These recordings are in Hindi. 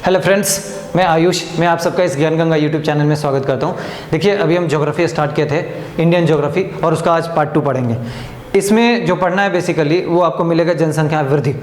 हेलो फ्रेंड्स, मैं आयुष, मैं आप सबका इस ज्ञान गंगा यूट्यूब चैनल में स्वागत करता हूं। देखिए, अभी हम ज्योग्राफी स्टार्ट किए थे, इंडियन ज्योग्राफी, और उसका आज पार्ट 2 पढ़ेंगे। इसमें जो पढ़ना है बेसिकली वो आपको मिलेगा जनसंख्या वृद्धि।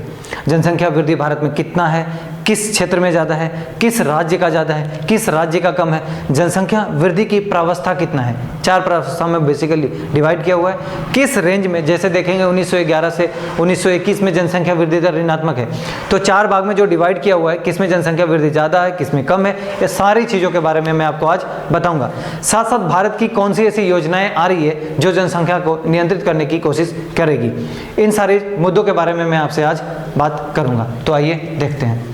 जनसंख्या वृद्धि भारत में कितना है, किस क्षेत्र में ज़्यादा है, किस राज्य का ज़्यादा है, किस राज्य का कम है, जनसंख्या वृद्धि की प्रावस्था कितना है। 4 प्रावस्था में बेसिकली डिवाइड किया हुआ है। किस रेंज में, जैसे देखेंगे 1911 से 1921 में जनसंख्या वृद्धि दर ऋणात्मक है, तो 4 भाग में जो डिवाइड किया हुआ है, किस में जनसंख्या वृद्धि ज़्यादा है, किस में कम है, ये सारी चीज़ों के बारे में मैं आपको आज बताऊंगा। साथ साथ भारत की कौन सी ऐसी योजनाएं आ रही है जो जनसंख्या को नियंत्रित करने की कोशिश करेगी, इन सारे मुद्दों के बारे में मैं आपसे आज बात करूंगा। तो आइए देखते हैं।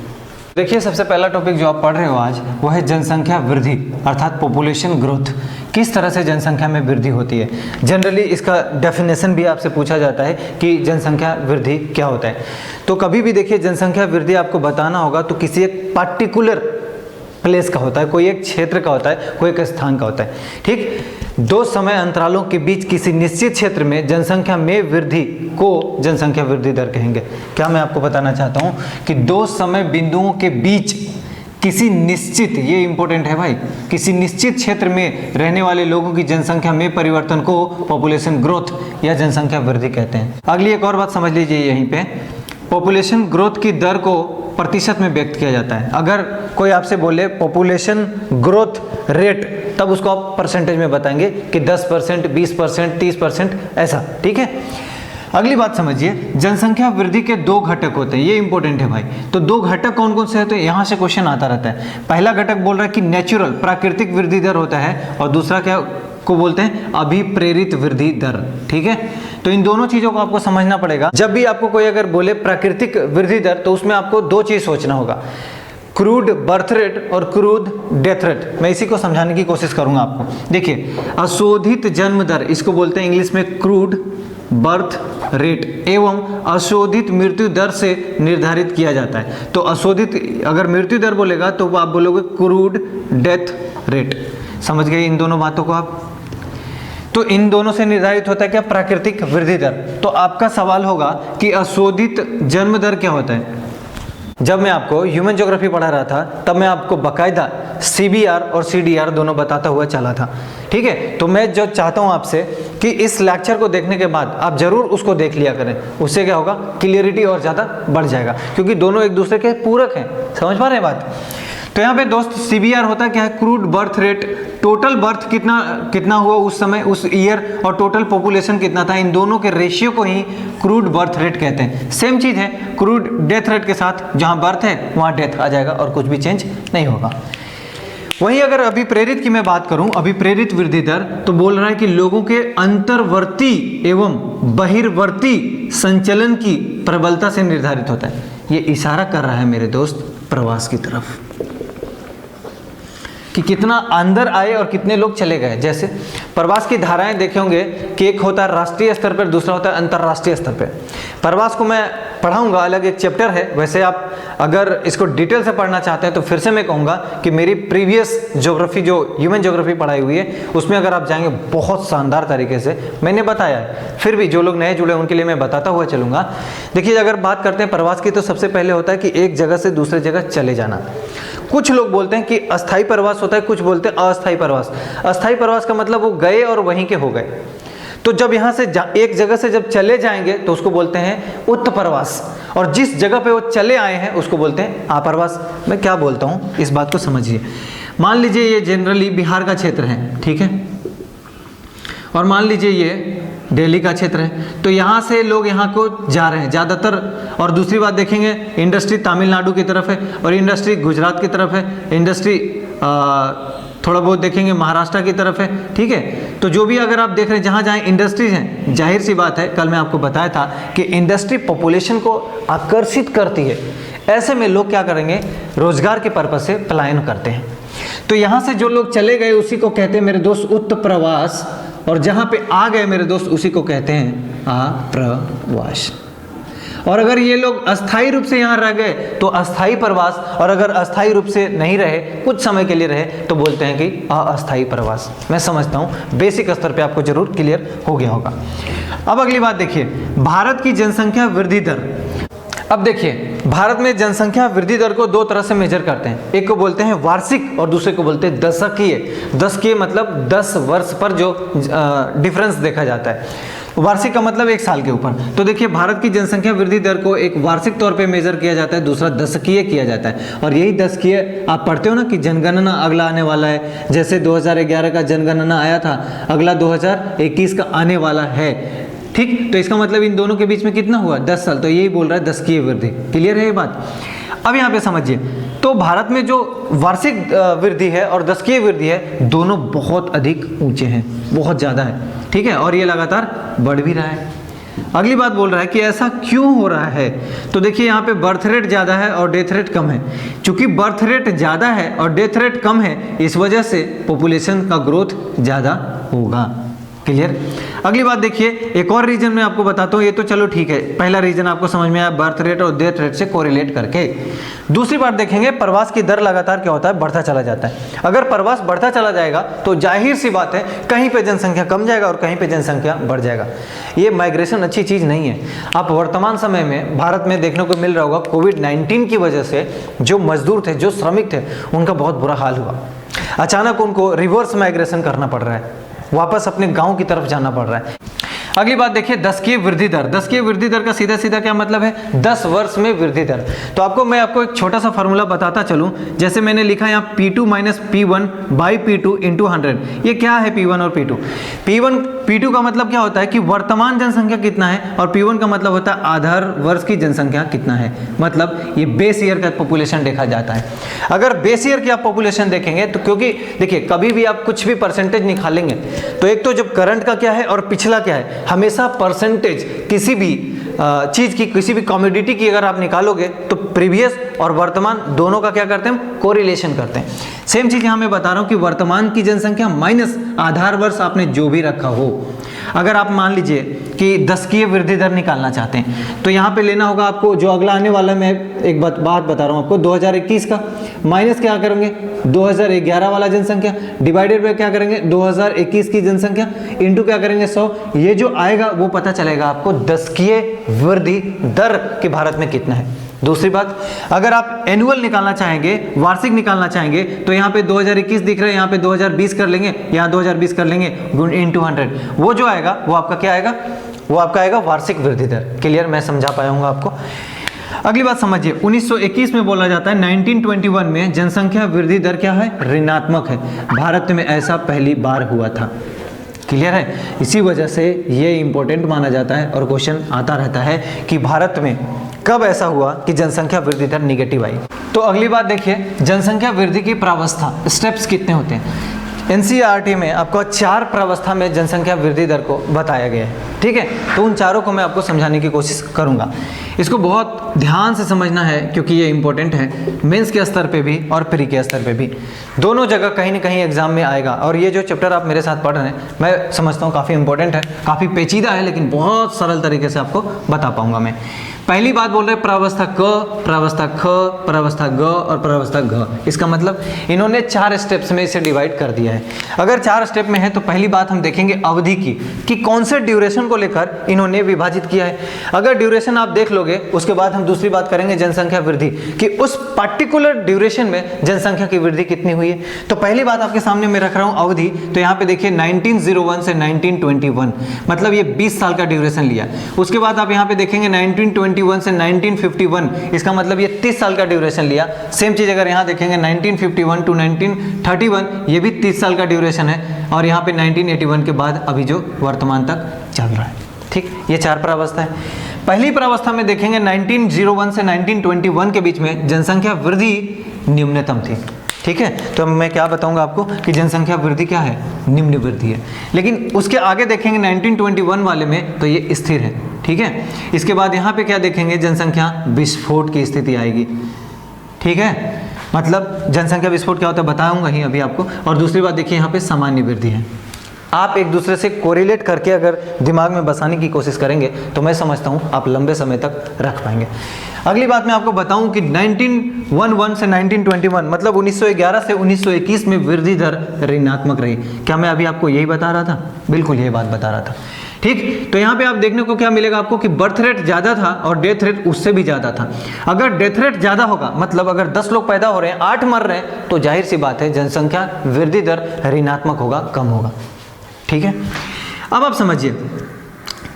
देखिए, सबसे पहला टॉपिक जो आप पढ़ रहे हो आज वो है जनसंख्या वृद्धि अर्थात पॉपुलेशन ग्रोथ। किस तरह से जनसंख्या में वृद्धि होती है। जनरली इसका डेफिनेशन भी आपसे पूछा जाता है कि जनसंख्या वृद्धि क्या होता है। तो कभी भी देखिए, जनसंख्या वृद्धि आपको बताना होगा तो किसी एक पार्टिकुलर प्लेस का होता है, कोई एक क्षेत्र का होता है, कोई एक स्थान का होता है। ठीक, 2 समय अंतरालों के बीच किसी निश्चित क्षेत्र में जनसंख्या में वृद्धि को जनसंख्या वृद्धि दर कहेंगे। क्या मैं आपको बताना चाहता हूं कि 2 समय बिंदुओं के बीच किसी निश्चित, ये इंपॉर्टेंट है भाई, किसी निश्चित क्षेत्र में रहने वाले लोगों की जनसंख्या में परिवर्तन को पॉपुलेशन ग्रोथ या जनसंख्या वृद्धि कहते हैं। अगली एक और बात समझ लीजिए, यहीं पे पॉपुलेशन ग्रोथ की दर को प्रतिशत में व्यक्त किया जाता है। अगर कोई आपसे बोले पॉपुलेशन ग्रोथ रेट, तब उसको आप परसेंटेज में बताएंगे कि 10%, 20%, 30%, ऐसा। ठीक है, अगली बात समझिए, जनसंख्या वृद्धि के 2 घटक होते हैं, ये इंपॉर्टेंट है भाई। तो 2 घटक कौन कौन से हैं, तो यहाँ से क्वेश्चन आता रहता है। पहला घटक बोल रहा है कि नेचुरल प्राकृतिक वृद्धि दर होता है, और दूसरा क्या को बोलते हैं, अभिप्रेरित वृद्धि दर। ठीक है, तो इन दोनों चीजों को आपको समझना पड़ेगा। जब भी आपको कोई अगर बोले प्राकृतिक वृद्धि दर, तो उसमें आपको 2 चीज सोचना होगा, क्रूड बर्थ रेट और क्रूड डेथ रेट। मैं इसी को समझाने की कोशिश करूंगा आपको। देखिए, अशोधित जन्म दर, इसको बोलते हैं इंग्लिश में क्रूड बर्थ रेट, एवं अशोधित मृत्यु दर से निर्धारित किया जाता है। तो अशोधित अगर मृत्यु दर बोलेगा तो आप बोलोगे क्रूड डेथ रेट। समझ गए इन दोनों बातों को आप। तो इन दोनों से निर्धारित होता है क्या, प्राकृतिक वृद्धि दर। तो आपका सवाल होगा कि अशोधित जन्म दर क्या होता है। जब मैं आपको ह्यूमन ज्योग्राफी पढ़ा रहा था, तब मैं आपको बाकायदा CBR और CDR दोनों बताता हुआ चला था। ठीक है, तो मैं जो चाहता हूं आपसे कि इस लेक्चर को देखने के बाद आप जरूर उसको देख लिया करें। उससे क्या होगा, क्लियरिटी और ज़्यादा बढ़ जाएगा, क्योंकि दोनों एक दूसरे के पूरक हैं। समझ पा रहे हैं बात। तो यहाँ पे दोस्त CBR होता क्या है, crude birth rate, total birth कितना हुआ उस समय, उस ईयर, और टोटल पॉपुलेशन कितना था, इन दोनों के रेशियो को ही क्रूड बर्थ रेट कहते हैं। सेम चीज़ है क्रूड डेथ रेट के साथ, जहाँ बर्थ है वहाँ डेथ आ जाएगा और कुछ भी चेंज नहीं होगा। वहीं अगर अभिप्रेरित की मैं बात करूं, अभिप्रेरित वृद्धि दर, तो बोल रहा है कि लोगों के अंतर्वर्ती एवं बहिर्वर्ती संचलन की प्रबलता से निर्धारित होता है। ये इशारा कर रहा है मेरे दोस्त प्रवास की तरफ, कि कितना अंदर आए और कितने लोग चले गए। जैसे प्रवास की धाराएं देखे होंगे कि एक होता है राष्ट्रीय स्तर पर, दूसरा होता है अंतर्राष्ट्रीय स्तर पर। प्रवास को मैं पढ़ाऊंगा, अलग एक चैप्टर है। वैसे आप अगर इसको डिटेल से पढ़ना चाहते हैं तो फिर से मैं कहूँगा कि मेरी प्रीवियस ज्योग्राफी जो ह्यूमन ज्योग्राफी पढ़ाई हुई है, उसमें अगर आप जाएंगे बहुत शानदार तरीके से मैंने बताया है। फिर भी जो लोग नए जुड़े उनके लिए मैं बताता हुआ चलूँगा। देखिए, अगर बात करते हैं प्रवास की, तो सबसे पहले होता है कि एक जगह से दूसरे जगह चले जाना। कुछ लोग बोलते हैं कि अस्थायी प्रवास होता है, कुछ बोलते हैं अस्थायी प्रवास। अस्थायी प्रवास का मतलब वो गए और वहीं के हो गए। तो जब यहाँ से एक जगह से जब चले जाएंगे तो उसको बोलते हैं उत्प्रवास, और जिस जगह पे वो चले आए हैं उसको बोलते हैं आप्रवास। मैं क्या बोलता हूँ इस बात को समझिए। मान लीजिए ये जनरली बिहार का क्षेत्र है, ठीक है, और मान लीजिए ये दिल्ली का क्षेत्र है। तो यहाँ से लोग यहाँ को जा रहे हैं ज़्यादातर। और दूसरी बात देखेंगे, इंडस्ट्री तमिलनाडु की तरफ है और इंडस्ट्री गुजरात की तरफ है, इंडस्ट्री थोड़ा बहुत देखेंगे महाराष्ट्र की तरफ है। ठीक है, तो जो भी अगर आप देख रहे हैं जहाँ जहाँ इंडस्ट्रीज हैं, जाहिर सी बात है, कल मैं आपको बताया था कि इंडस्ट्री पॉपुलेशन को आकर्षित करती है। ऐसे में लोग क्या करेंगे, रोजगार के पर्पज से पलायन करते हैं। तो यहाँ से जो लोग चले गए उसी को कहते हैं मेरे दोस्त उत्प्रवास, और जहाँ पे आ गए मेरे दोस्त उसी को कहते हैं आप्रवास। और अगर ये लोग अस्थायी रूप से यहाँ रह गए तो अस्थायी प्रवास, और अगर अस्थायी रूप से नहीं रहे, कुछ समय के लिए रहे, तो बोलते हैं कि अस्थायी प्रवास। मैं समझता हूँ बेसिक स्तर पे आपको जरूर क्लियर हो गया होगा। अब अगली बात देखिए, भारत की जनसंख्या वृद्धि दर। अब देखिए, भारत में जनसंख्या वृद्धि दर को दो तरह से मेजर करते हैं। एक को बोलते हैं वार्षिक और दूसरे को बोलते हैं दशकीय। दशकीय मतलब 10 वर्ष पर जो डिफरेंस देखा जाता है। वार्षिक का मतलब 1 साल के ऊपर। तो देखिए, भारत की जनसंख्या वृद्धि दर को एक वार्षिक तौर पे मेजर किया जाता है, दूसरा दशकीय किया जाता है। और यही दशकीय आप पढ़ते हो ना कि जनगणना अगला आने वाला है। जैसे 2011 का जनगणना आया था, अगला 2021 का आने वाला है। ठीक, तो इसका मतलब इन दोनों के बीच में कितना हुआ? 10 साल। तो यही बोल रहा है दशकीय वृद्धि। क्लियर है ये बात? अब यहाँ पे समझिए, तो भारत में जो वार्षिक वृद्धि है और दशकीय वृद्धि है, दोनों बहुत अधिक ऊंचे हैं, बहुत ज़्यादा है। ठीक है, और ये लगातार बढ़ भी रहा है। अगली बात बोल रहा है कि ऐसा क्यों हो रहा है। तो देखिए, यहाँ पे बर्थ रेट ज़्यादा है और डेथ रेट कम है। चूंकि बर्थ रेट ज़्यादा है और डेथ रेट कम है, इस वजह से पॉपुलेशन का ग्रोथ ज़्यादा होगा। क्लियर? अगली बात देखिए, एक और रीजन मैं आपको बताता हूँ। ये तो चलो ठीक है, पहला रीजन आपको समझ में आया, बर्थ रेट और डेथ रेट से कोरिलेट करके। दूसरी बात देखेंगे, प्रवास की दर लगातार क्या होता है? बढ़ता चला जाता है। अगर प्रवास बढ़ता चला जाएगा तो जाहिर सी बात है, कहीं पे जनसंख्या कम जाएगा और कहीं पे जनसंख्या बढ़ जाएगा। ये माइग्रेशन अच्छी चीज़ नहीं है। आप वर्तमान समय में भारत में देखने को मिल रहा होगा, कोविड-19 की वजह से जो मजदूर थे, जो श्रमिक थे, उनका बहुत बुरा हाल हुआ। अचानक उनको रिवर्स माइग्रेशन करना पड़ रहा है, वापस अपने गांव की तरफ जाना पड़ रहा है। अगली बात देखिए, दशकीय वृद्धि दर। दशकीय वृद्धि दर का सीधा सीधा क्या मतलब है? 10 वर्ष में वृद्धि दर। तो मैं आपको एक छोटा सा फॉर्मूला बताता चलूं। जैसे मैंने लिखा यहाँ P2 minus P1 by P2 into 100। ये क्या है P1 और P2? P2 का मतलब क्या होता है कि वर्तमान जनसंख्या कितना है, और P1 का मतलब होता है आधार वर्ष की जनसंख्या कितना है। मतलब ये बेस ईयर का पॉपुलेशन देखा जाता है। अगर बेस ईयर की आप पॉपुलेशन देखेंगे तो, क्योंकि देखिए कभी भी आप कुछ भी परसेंटेज निकालेंगे तो एक तो जब करंट का क्या है और पिछला क्या है, हमेशा परसेंटेज किसी भी चीज़ की, किसी भी कमोडिटी की अगर आप निकालोगे तो प्रीवियस और वर्तमान दोनों का क्या करते हैं? कोरिलेशन करते हैं। सेम चीज़ यहाँ मैं बता रहा हूँ कि वर्तमान की जनसंख्या माइनस आधार वर्ष आपने जो भी रखा हो। अगर आप मान लीजिए कि दशकीय वृद्धि दर निकालना चाहते हैं तो यहाँ पे लेना होगा आपको, जो अगला आने वाला, मैं एक बात बता रहा हूँ आपको, 2021 का माइनस क्या करेंगे? 2011 वाला जनसंख्या डिवाइडेड बाय क्या करेंगे? 2021 की जनसंख्या इंटू क्या करेंगे? 100। ये जो आएगा वो पता चलेगा आपको दशकीय वृद्धि दर कि भारत में कितना है। दूसरी बात, अगर आप एनुअल निकालना चाहेंगे, वार्षिक निकालना चाहेंगे, तो यहाँ पे 2021 दिख रहा है, यहाँ पे 2020 कर लेंगे, यहाँ 2020 कर लेंगे, इंटू 100। वो जो आएगा वो आपका क्या आएगा? वो आपका आएगा वार्षिक वृद्धि दर। क्लियर? मैं समझा पाया हूँ आपको। अगली बात समझिए, 1921 में बोला जाता है, 1921 में जनसंख्या वृद्धि दर क्या है? ऋणात्मक है। भारत में ऐसा पहली बार हुआ था। क्लियर है? इसी वजह से ये इंपॉर्टेंट माना जाता है और क्वेश्चन आता रहता है कि भारत में कब ऐसा हुआ कि जनसंख्या वृद्धि दर निगेटिव आई। तो अगली बात देखिए, जनसंख्या वृद्धि की प्रावस्था, स्टेप्स कितने होते हैं। एनसीईआरटी में आपको 4 प्रावस्था में जनसंख्या वृद्धि दर को बताया गया है। ठीक है, तो उन चारों को मैं आपको समझाने की कोशिश करूंगा। इसको बहुत ध्यान से समझना है क्योंकि ये इंपॉर्टेंट है, मेंस के स्तर पे भी और प्री के स्तर पे भी, दोनों जगह कहीं ना कहीं एग्जाम में आएगा। और ये जो चैप्टर आप मेरे साथ पढ़ रहे हैं, मैं समझता हूँ काफ़ी इंपॉर्टेंट है, काफ़ी पेचीदा है, लेकिन बहुत सरल तरीके से आपको बता पाऊंगा मैं। पहली बात बोल रहे प्रावस्था क, प्रावस्था ख, प्रावस्था ग और प्रावस्था घ। इसका मतलब इन्होंने 4 स्टेप्स में इसे डिवाइड कर दिया है। अगर 4 स्टेप में है तो पहली बात हम देखेंगे अवधि की, कि कौन से ड्यूरेशन को लेकर इन्होंने विभाजित किया है। अगर ड्यूरेशन आप देख लोगे, उसके बाद हम दूसरी बात करेंगे जनसंख्या वृद्धि, कि उस पर्टिकुलर ड्यूरेशन में जनसंख्या की वृद्धि कितनी हुई है। तो पहली बात आपके सामने मैं रख रहा हूँ अवधि। तो यहाँ पे देखिए 1901 से 1921, मतलब ये 20 साल का ड्यूरेशन लिया। उसके बाद आप यहाँ पे देखेंगे 1921 से 1951, इसका मतलब ये 30 साल का ड्यूरेशन लिया। सेम चीज अगर यहाँ देखेंगे 1951 टू 1931, ये भी 30 साल का ड्यूरेशन है। और यहाँ पे 1981 के बाद अभी जो वर्तमान तक चल रहा है। ठीक, ये 4 प्रावस्था है। पहली प्रावस्था में देखेंगे 1901 से 1921 के बीच में जनसंख्या वृद्धि न्यूनतम थी। ठीक है, तो मैं क्या बताऊंगा आपको कि जनसंख्या वृद्धि क्या है? निम्न वृद्धि है। लेकिन उसके आगे देखेंगे 1921 वाले में तो ये स्थिर है। ठीक है, इसके बाद यहाँ पे क्या देखेंगे? जनसंख्या विस्फोट की स्थिति आएगी। ठीक है, मतलब जनसंख्या विस्फोट क्या होता है बताऊंगा ही अभी आपको। और दूसरी बात देखिए यहाँ पे सामान्य वृद्धि है। आप एक दूसरे से कोरिलेट करके अगर दिमाग में बसाने की कोशिश करेंगे तो मैं समझता हूँ आप लंबे समय तक रख पाएंगे। अगली बात मैं आपको बताऊं कि 1911 से 1921, मतलब 1911 से 1921 में वृद्धि दर ऋणात्मक रही। क्या मैं अभी आपको यही बता रहा था? बिल्कुल यही बात बता रहा था। ठीक। तो यहाँ पे आप देखने को क्या मिलेगा आपको कि बर्थ रेट ज़्यादा था और डेथ रेट उससे भी ज़्यादा था। अगर डेथ रेट ज़्यादा होगा, मतलब अगर 10 लोग पैदा हो रहे हैं 8 मर रहे हैं, तो जाहिर सी बात है जनसंख्या वृद्धि दर ऋणात्मक होगा, कम होगा। ठीक है, अब आप समझिए,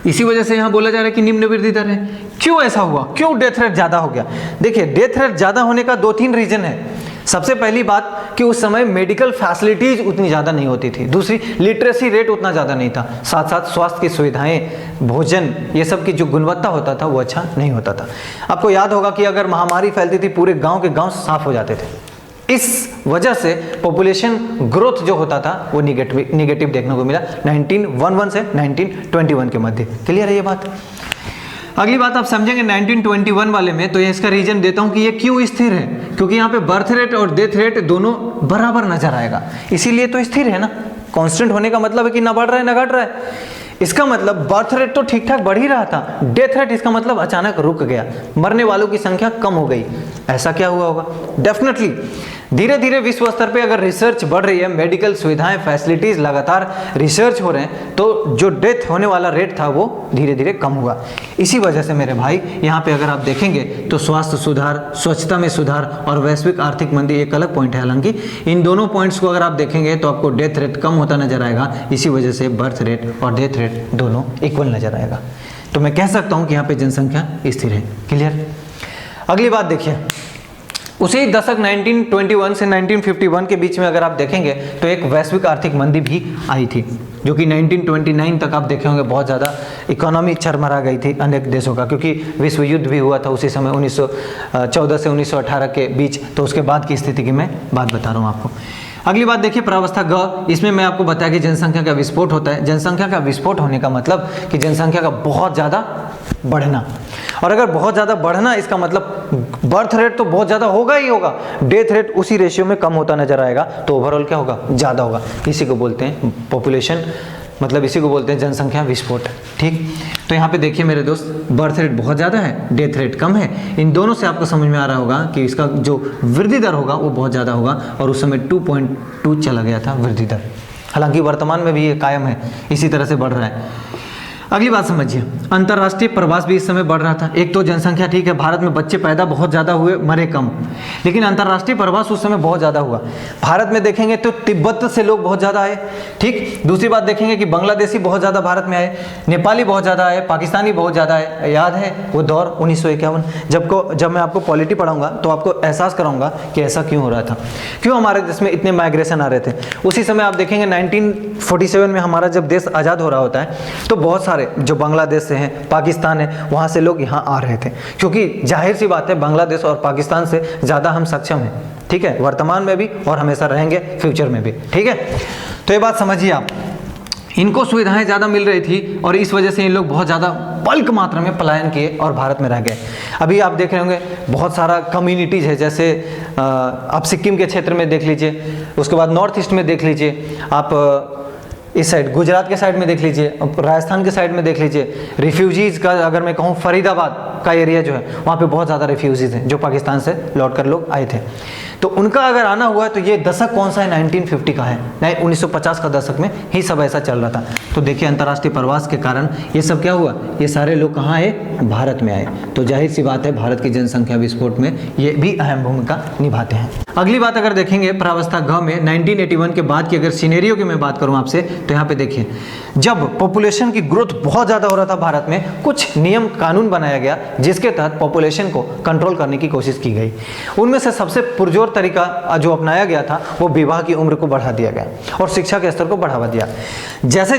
इसी वजह से यहाँ बोला जा रहा है कि निम्न वृद्धि दर है। क्यों ऐसा हुआ, क्यों डेथ रेट ज़्यादा हो गया? देखिए, डेथ रेट ज़्यादा होने का 2-3 रीजन है। सबसे पहली बात कि उस समय मेडिकल फैसिलिटीज उतनी ज़्यादा नहीं होती थी। दूसरी, लिटरेसी रेट उतना ज़्यादा नहीं था। साथ साथ स्वास्थ्य की सुविधाएं, भोजन, ये सब की जो गुणवत्ता होता था वो अच्छा नहीं होता था। आपको याद होगा कि अगर महामारी फैलती थी, पूरे गांव के गांव साफ हो जाते थे। इस वजह से पॉपुलेशन ग्रोथ जो होता था वो निगेटिव देखने को मिला 1911 से 1921 के मध्य। क्लियर है ये बात? अगली बात आप समझेंगे 1921 वाले में, तो ये इसका रीजन देता हूं कि ये क्यों स्थिर है, क्योंकि यहाँ पे बर्थ रेट और डेथ रेट दोनों बराबर नजर आएगा, इसीलिए तो स्थिर है ना। कांस्टेंट होने का मतलब है कि ना बढ़ रहा है ना घट रहा है। इसका मतलब बर्थ रेट तो ठीक ठाक बढ़ ही रहा था, डेथ रेट इसका मतलब अचानक रुक गया, मरने वालों की संख्या कम हो गई। ऐसा क्या हुआ होगा? डेफिनेटली धीरे धीरे विश्व स्तर पे अगर रिसर्च बढ़ रही है, मेडिकल सुविधाएं, फैसिलिटीज लगातार रिसर्च हो रहे हैं, तो जो डेथ होने वाला रेट था वो धीरे धीरे कम हुआ। इसी वजह से मेरे भाई यहाँ पे अगर आप देखेंगे तो स्वास्थ्य सुधार, स्वच्छता में सुधार और वैश्विक आर्थिक मंदी एक अलग पॉइंट है। हालांकि इन दोनों पॉइंट्स को अगर आप देखेंगे तो आपको डेथ रेट कम होता नजर आएगा। इसी वजह से बर्थ रेट और डेथ रेट दोनों इक्वल नजर आएगा। तो मैं कह सकता हूँ कि यहाँ पे जनसंख्या स्थिर है। क्लियर? अगली बात देखिए, उसी दशक 1921 से 1951 के बीच में अगर आप देखेंगे तो एक वैश्विक आर्थिक मंदी भी आई थी, जो कि 1929 तक आप देखे होंगे बहुत ज़्यादा इकोनॉमी चरमरा गई थी अनेक देशों का, क्योंकि विश्व युद्ध भी हुआ था उसी समय 1914 से 1918 के बीच। तो उसके बाद की स्थिति की मैं बात बता रहा हूँ आपको। अगली बात देखिए, प्रावस्था ग, इसमें मैं आपको बताया कि जनसंख्या का विस्फोट होता है। जनसंख्या का विस्फोट होने का मतलब कि जनसंख्या का बहुत ज़्यादा बढ़ना, और अगर बहुत ज़्यादा बढ़ना इसका मतलब बर्थ रेट तो बहुत ज़्यादा होगा ही होगा, डेथ रेट उसी रेशियो में कम होता नजर आएगा, तो ओवरऑल क्या होगा? ज़्यादा होगा। इसी को बोलते हैं पॉपुलेशन, मतलब इसी को बोलते हैं जनसंख्या विस्फोट। ठीक, तो यहाँ पे देखिए मेरे दोस्त, बर्थ रेट बहुत ज़्यादा है, डेथ रेट कम है। इन दोनों से आपको समझ में आ रहा होगा कि इसका जो वृद्धि दर होगा वो बहुत ज़्यादा होगा, और उस समय 2.2 चला गया था वृद्धि दर। हालांकि वर्तमान में भी ये कायम है, इसी तरह से बढ़ रहा है। अगली बात समझिए, अंतर्राष्ट्रीय प्रवास भी इस समय बढ़ रहा था। एक तो जनसंख्या ठीक है, भारत में बच्चे पैदा बहुत ज़्यादा हुए, मरे कम, लेकिन अंतर्राष्ट्रीय प्रवास उस समय बहुत ज़्यादा हुआ। भारत में देखेंगे तो तिब्बत से लोग बहुत ज़्यादा आए। ठीक, दूसरी बात देखेंगे कि बांग्लादेशी बहुत ज़्यादा भारत में आए, नेपाली बहुत ज़्यादा आए, पाकिस्तानी बहुत ज़्यादा आए। याद है वो दौर 1951, जब मैं आपको पॉलिटी पढ़ाऊँगा तो आपको एहसास कराऊँगा कि ऐसा क्यों हो रहा था, क्यों हमारे देश में इतने माइग्रेशन आ रहे थे। उसी समय आप देखेंगे 1947 में हमारा जब देश आज़ाद हो रहा होता है, तो बहुत सारे जो बांग्लादेश से हैं, पाकिस्तान है, वहाँ से लोग यहाँ आ रहे थे, क्योंकि जाहिर सी बात है बांग्लादेश और पाकिस्तान से ज़्यादा हम सक्षम हैं। ठीक है, वर्तमान में भी और हमेशा रहेंगे फ्यूचर में भी। ठीक है, तो ये बात समझिए आप, इनको सुविधाएं ज़्यादा मिल रही थी और इस वजह से इन लोग बहुत ज़्यादा बल्क मात्रा में पलायन किए और भारत में रह गए। अभी आप देख रहे होंगे बहुत सारा कम्युनिटीज़ है, जैसे आप सिक्किम के क्षेत्र में देख लीजिए, उसके बाद नॉर्थ ईस्ट में देख लीजिए, आप इस साइड गुजरात के साइड में देख लीजिए, राजस्थान के साइड में देख लीजिए। रिफ्यूजीज़ का अगर मैं कहूँ, फरीदाबाद का एरिया जो है वहाँ पे बहुत ज़्यादा रिफ्यूजीज़ हैं जो पाकिस्तान से लौट कर लोग आए थे। तो उनका अगर आना हुआ है तो ये दशक कौन सा है? 1950 का है, 1950 का दशक में ही सब ऐसा चल रहा था। तो देखिए अंतर्राष्ट्रीय प्रवास के कारण ये सब क्या हुआ, ये सारे लोग कहाँ आए? भारत में आए। तो जाहिर सी बात है भारत की जनसंख्या विस्फोट में ये भी अहम भूमिका निभाते हैं। अगली बात अगर देखेंगे प्रावस्था घ में 1981 के बाद की अगर सिनेरियो की मैं बात करूं आपसे, तो यहाँ पे देखिए, जब पॉपुलेशन की ग्रोथ बहुत ज़्यादा हो रहा था भारत में, कुछ नियम कानून बनाया गया जिसके तहत पॉपुलेशन को कंट्रोल करने की कोशिश की गई। उनमें से सबसे पुरजोर तरीका जो अपनाया गया था वो विवाह की उम्र को बढ़ा दिया गया और शिक्षा के स्तर को बढ़ावा दिया। जैसे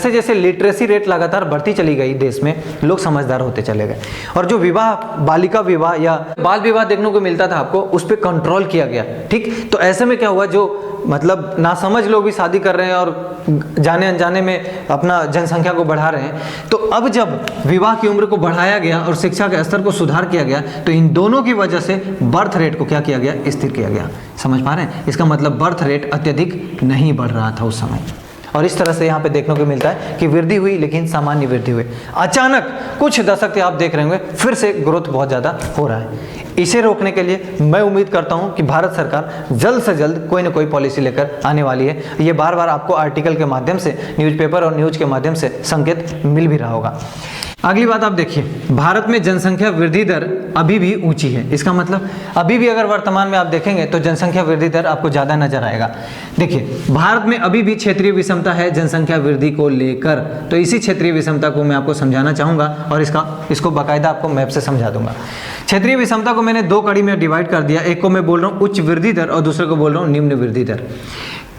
जैसे लिटरेसी रेट लगातार बढ़ती चली गई देश में, लोग समझदार होते चले गए, और जो विवाह, बालिका विवाह या बाल विवाह देखने को मिलता था आपको, उस पर कंट्रोल किया गया। ठीक, तो ऐसे में क्या हुआ, जो मतलब नासमझ लोग भी शादी कर रहे हैं और जाने अनजाने में अपना जनसंख्या को बढ़ा रहे हैं, तो अब जब विवाह की उम्र को बढ़ाया गया और शिक्षा के स्तर को सुधार किया गया, तो इन दोनों की वजह से बर्थ रेट को क्या किया गया? स्थिर किया गया। समझ पा रहे हैं? इसका मतलब बर्थ रेट अत्यधिक नहीं बढ़ रहा था उस समय। और इस तरह से यहाँ पे देखने को मिलता है कि वृद्धि हुई लेकिन सामान्य वृद्धि हुई। अचानक कुछ दशक आप देख रहे होंगे फिर से ग्रोथ बहुत ज़्यादा हो रहा है। इसे रोकने के लिए मैं उम्मीद करता हूँ कि भारत सरकार जल्द से जल्द कोई ना कोई पॉलिसी लेकर आने वाली है। ये बार बार आपको आर्टिकल के माध्यम से, न्यूज़पेपर और न्यूज़ के माध्यम से संकेत मिल भी रहा होगा। अगली बात आप देखिए, भारत में जनसंख्या वृद्धि दर अभी भी ऊंची है। इसका मतलब अभी भी अगर वर्तमान में आप देखेंगे तो जनसंख्या वृद्धि दर आपको ज़्यादा नजर आएगा। देखिए, भारत में अभी भी क्षेत्रीय विषमता है जनसंख्या वृद्धि को लेकर। तो इसी क्षेत्रीय विषमता को मैं आपको समझाना चाहूँगा और इसको बाकायदा आपको मैप से समझा दूंगा। क्षेत्रीय विषमता को मैंने दो कड़ी में डिवाइड कर दिया। एक को मैं बोल रहा हूँ उच्च वृद्धि दर और दूसरे को बोल रहा हूँ निम्न वृद्धि दर।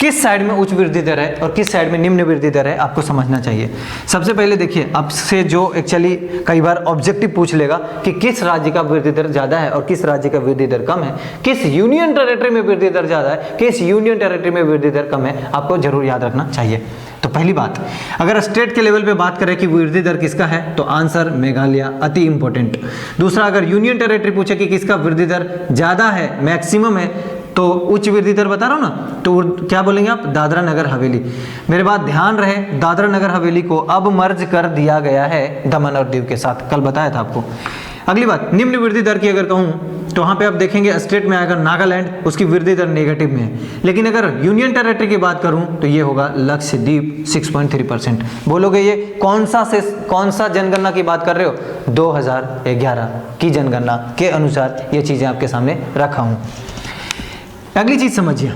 किस साइड में उच्च वृद्धि दर है और किस साइड में निम्न वृद्धि दर है आपको समझना चाहिए। सबसे पहले देखिए, आपसे जो एक्चुअली कई बार ऑब्जेक्टिव पूछ लेगा कि किस राज्य का वृद्धि दर ज़्यादा है और किस राज्य का वृद्धि दर कम है, किस यूनियन टेरिटरी में वृद्धि दर ज़्यादा है, किस यूनियन टेरिटरी में वृद्धि दर कम है, आपको जरूर याद रखना चाहिए। तो पहली बात, अगर स्टेट के लेवल पे बात करें कि वृद्धि दर किसका है तो आंसर मेघालय, अति इंपॉर्टेंट। दूसरा, अगर यूनियन टेरिटरी पूछे कि किसका वृद्धि दर ज़्यादा है, मैक्सिमम है, तो उच्च वृद्धि दर बता रहा हूँ ना, तो क्या बोलेंगे आप, दादरा नगर हवेली। मेरे बात ध्यान रहे, दादरा नगर हवेली को अब मर्ज कर दिया गया है दमन और दीव के साथ, कल बताया था आपको। अगली बात, निम्न वृद्धि दर की अगर कहूँ तो वहाँ पे आप देखेंगे स्टेट में आएगा नागालैंड, उसकी वृद्धि दर नेगेटिव में है। लेकिन अगर यूनियन टेरिटरी की बात करूँ तो ये होगा लक्षद्वीप 6.3%। बोलोगे ये कौन सा जनगणना की बात कर रहे हो, 2011 की जनगणना के अनुसार ये चीज़ें आपके सामने रखा हूँ। अगली चीज समझिए,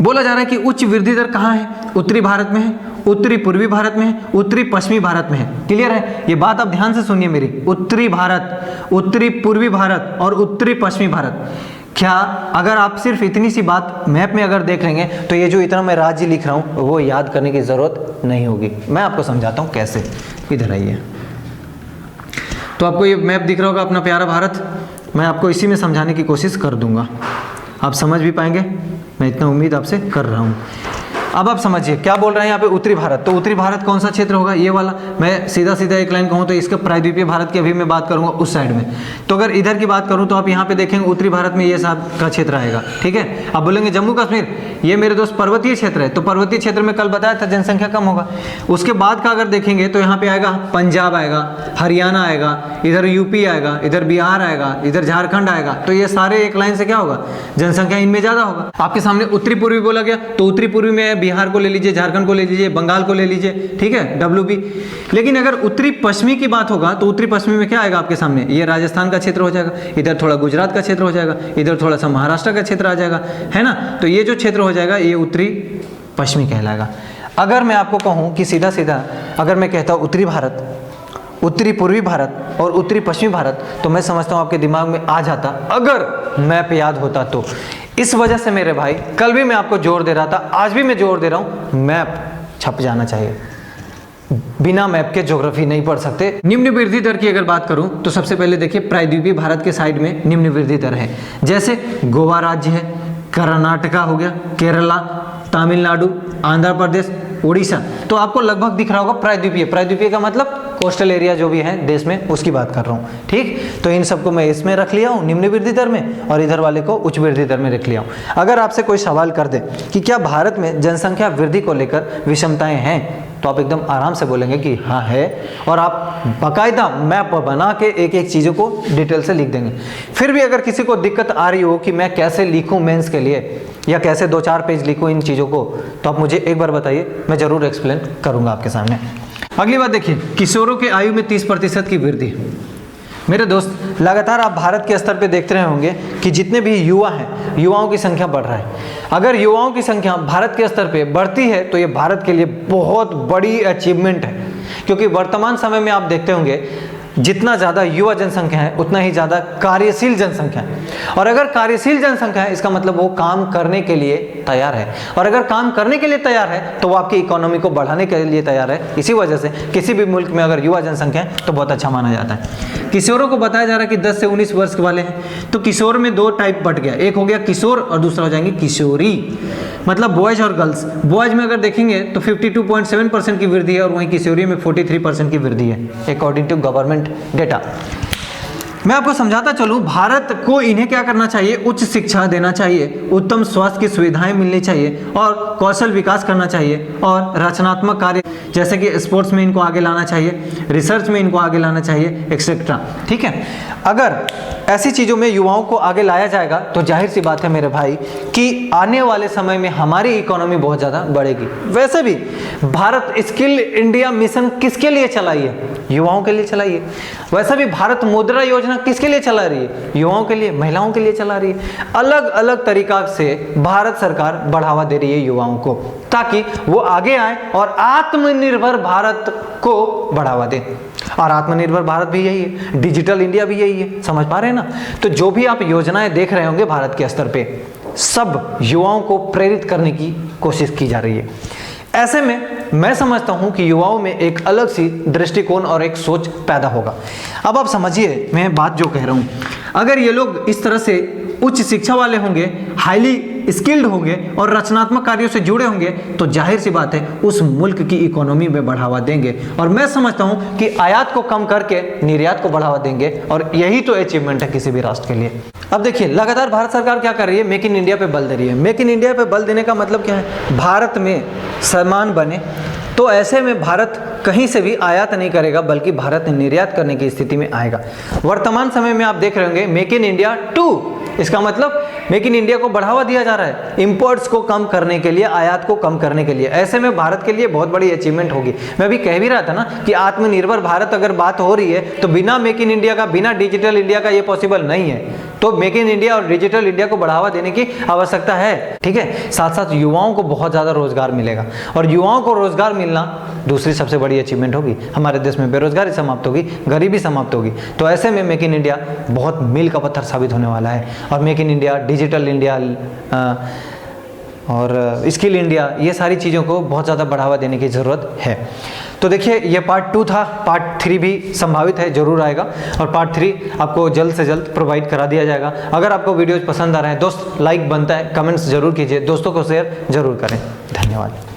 बोला जा रहा है कि उच्च वृद्धि दर कहाँ है, उत्तरी भारत में है, उत्तरी पूर्वी भारत में है, उत्तरी पश्चिमी भारत में है। क्लियर है, ये बात आप ध्यान से सुनिए मेरी। उत्तरी भारत, उत्तरी पूर्वी भारत और उत्तरी पश्चिमी भारत। क्या अगर आप सिर्फ इतनी सी बात मैप में अगर देख लेंगे तो ये जो इतना मैं राज्य लिख रहा हूँ वो याद करने की जरूरत नहीं होगी। मैं आपको समझाता हूँ कैसे। इधर आइए, तो आपको ये मैप दिख रहा होगा अपना प्यारा भारत। मैं आपको इसी में समझाने की कोशिश कर दूंगा, आप समझ भी पाएंगे, मैं इतना उम्मीद आपसे कर रहा हूँ। अब आप समझिए क्या बोल रहे हैं यहाँ पे, उत्तरी भारत। तो उत्तरी भारत कौन सा क्षेत्र होगा, ये वाला। मैं सीधा सीधा एक लाइन कहूँ तो इसका प्रायद्वीपीय भारत की अभी मैं बात करूँगा उस साइड में। तो अगर इधर की बात करूँ तो आप यहाँ पे देखेंगे उत्तरी भारत में ये सब का क्षेत्र आएगा। ठीक है, आप बोलेंगे जम्मू कश्मीर, ये मेरे दोस्त पर्वतीय क्षेत्र है। तो पर्वतीय क्षेत्र में कल बताया था जनसंख्या कम होगा। उसके बाद का अगर देखेंगे तो यहाँ पे आएगा पंजाब आएगा, हरियाणा आएगा, इधर यूपी आएगा, इधर बिहार आएगा, इधर झारखंड आएगा। तो ये सारे एक लाइन से क्या होगा, जनसंख्या इनमें ज़्यादा होगा। आपके सामने उत्तरी पूर्वी बोला गया तो उत्तरी पूर्वी में बिहार को ले लीजिए, झारखंड को ले लीजिए, बंगाल को ले लीजिए। ठीक है, WB। लेकिन अगर उत्तरी पश्चिमी की बात होगा तो उत्तरी पश्चिमी में क्या आएगा आपके सामने, ये राजस्थान का क्षेत्र हो जाएगा, इधर थोड़ा गुजरात का क्षेत्र हो जाएगा, इधर थोड़ा सा महाराष्ट्र का क्षेत्र आ जाएगा, है ना। तो ये जो क्षेत्र हो जाएगा ये उत्तरी पश्चिमी कहलाएगा। अगर मैं आपको कहूँ कि सीधा सीधा अगर मैं कहता हूँ उत्तरी भारत, उत्तरी पूर्वी भारत और उत्तरी पश्चिमी भारत, तो मैं समझता हूँ आपके दिमाग में आ जाता अगर मैप याद होता तो। इस वजह से मेरे भाई कल भी मैं आपको जोर दे रहा था, आज भी मैं जोर दे रहा हूँ, मैप छप जाना चाहिए। बिना मैप के ज्योग्राफी नहीं पढ़ सकते। निम्न वृद्धि दर की अगर बात करूं तो सबसे पहले देखिए प्रायद्वीपीय भारत के साइड में निम्न वृद्धि दर है। जैसे गोवा राज्य है, कर्नाटका हो गया, केरला, तमिलनाडु, आंध्र प्रदेश, उड़ीसा। तो आपको लगभग दिख रहा होगा प्रायद्वीपीय। प्रायद्वीपीय का मतलब कोस्टल एरिया जो भी है देश में उसकी बात कर रहा हूँ। ठीक, तो इन सबको मैं इसमें रख लिया हूँ निम्न वृद्धि दर में, और इधर वाले को उच्च वृद्धि दर में रख लिया हूँ। अगर आपसे कोई सवाल कर दे कि क्या भारत में जनसंख्या वृद्धि को लेकर विषमताएं हैं, तो आप एकदम आराम से बोलेंगे कि हाँ है, और आप बाकायदा मैप बना के एक एक चीज़ों को डिटेल से लिख देंगे। फिर भी अगर किसी को दिक्कत आ रही हो कि मैं कैसे लिखूँ मेंस के लिए, या कैसे 2-4 पेज लिखूँ इन चीज़ों को, तो आप मुझे एक बार बताइए, मैं ज़रूर एक्सप्लेन करूँगा आपके सामने। अगली बात देखिए, किशोरों के आयु में 30% की वृद्धि। मेरे दोस्त, लगातार आप भारत के स्तर पे देखते रहे होंगे कि जितने भी युवा हैं, युवाओं की संख्या बढ़ रहा है। अगर युवाओं की संख्या भारत के स्तर पे बढ़ती है तो ये भारत के लिए बहुत बड़ी अचीवमेंट है, क्योंकि वर्तमान समय में आप देखते होंगे जितना ज़्यादा युवा जनसंख्या है उतना ही ज़्यादा कार्यशील जनसंख्या है। और अगर कार्यशील जनसंख्या है इसका मतलब वो काम करने के लिए तैयार है, और अगर काम करने के लिए तैयार है तो वो आपकी इकोनॉमी को बढ़ाने के लिए तैयार है। इसी वजह से किसी भी मुल्क में अगर युवा जनसंख्या है तो बहुत अच्छा माना जाता है। किशोरों को बताया जा रहा है कि 10 से 19 वर्ष वाले हैं, तो किशोर में 2 टाइप बट गया, एक हो गया किशोर और दूसरा हो जाएंगे किशोरी, मतलब बॉयज और गर्ल्स। बॉयज में अगर देखेंगे तो 52.7% की वृद्धि है, और वहीं किशोरी में 43% की वृद्धि है, अकॉर्डिंग टू गवर्नमेंट डेटा। मैं आपको समझाता चलूं, भारत को इन्हें क्या करना चाहिए, उच्च शिक्षा देना चाहिए, उत्तम स्वास्थ्य की सुविधाएं मिलनी चाहिए और कौशल विकास करना चाहिए और रचनात्मक कार्य जैसे कि स्पोर्ट्स में इनको आगे लाना चाहिए, रिसर्च में इनको आगे लाना चाहिए, एक्सेट्रा। ठीक है, अगर ऐसी चीज़ों में युवाओं को आगे लाया जाएगा तो जाहिर सी बात है मेरे भाई कि आने वाले समय में हमारी इकोनॉमी बहुत ज़्यादा बढ़ेगी। वैसे भी भारत स्किल इंडिया मिशन किसके लिए चलाई है, युवाओं के लिए चलाई है। वैसे भी भारत मुद्रा योजना किसके लिए चला रही है, युवाओं के लिए, महिलाओं के लिए चला रही है। अलग अलग तरीका से भारत सरकार बढ़ावा दे रही है युवाओं को, ताकि वो आगे आए और आत्मनिर्भर भारत को बढ़ावा दें। और आत्मनिर्भर भारत भी यही है, डिजिटल इंडिया भी यही है, समझ पा रहे हैं ना। तो जो भी आप योजनाएं देख रहे होंगे भारत के स्तर पे, सब युवाओं को प्रेरित करने की कोशिश की जा रही है। ऐसे में मैं समझता हूं कि युवाओं में एक अलग सी दृष्टिकोण और एक सोच पैदा होगा। अब आप समझिए मैं बात जो कह रहा हूं, अगर ये लोग इस तरह से उच्च शिक्षा वाले होंगे, हाईली स्किल्ड होंगे और रचनात्मक कार्यों से जुड़े होंगे, तो जाहिर सी बात है उस मुल्क की इकोनॉमी में बढ़ावा देंगे। और मैं समझता हूं कि आयात को कम करके निर्यात को बढ़ावा देंगे, और यही तो अचीवमेंट है किसी भी राष्ट्र के लिए। अब देखिए, लगातार भारत सरकार क्या कर रही है, मेक इन इंडिया पे बल दे रही है। मेक इन इंडिया पे बल देने का मतलब क्या है, भारत में सामान बने, तो ऐसे में भारत कहीं से भी आयात नहीं करेगा, बल्कि भारत निर्यात करने की स्थिति में आएगा। वर्तमान समय में आप देख रहे होंगे मेक इन इंडिया 2, इसका मतलब मेक इन इंडिया को बढ़ावा दिया जा रहा है, इंपोर्ट्स को कम करने के लिए, आयात को कम करने के लिए। ऐसे में भारत के लिए बहुत बड़ी अचीवमेंट होगी। मैं अभी कह भी रहा था ना कि आत्मनिर्भर भारत अगर बात हो रही है तो बिना मेक इन इंडिया का, बिना डिजिटल इंडिया का ये पॉसिबल नहीं है। तो मेक इन इंडिया और डिजिटल इंडिया को बढ़ावा देने की आवश्यकता है। ठीक है, साथ साथ युवाओं को बहुत ज़्यादा रोजगार मिलेगा, और युवाओं को रोजगार मिलना दूसरी सबसे बड़ी अचीवमेंट होगी। हमारे देश में बेरोजगारी समाप्त होगी, गरीबी समाप्त होगी। तो ऐसे में मेक इन इंडिया बहुत मील का पत्थर साबित होने वाला है। और make in India, digital India और स्किल इंडिया, ये सारी चीज़ों को बहुत ज़्यादा बढ़ावा देने की ज़रूरत है। तो देखिए, ये पार्ट 2 था, पार्ट 3 भी संभावित है, जरूर आएगा, और पार्ट 3 आपको जल्द से जल्द प्रोवाइड करा दिया जाएगा। अगर आपको वीडियोज पसंद आ रहे हैं दोस्त, लाइक बनता है, कमेंट्स जरूर कीजिए, दोस्तों को शेयर जरूर करें। धन्यवाद।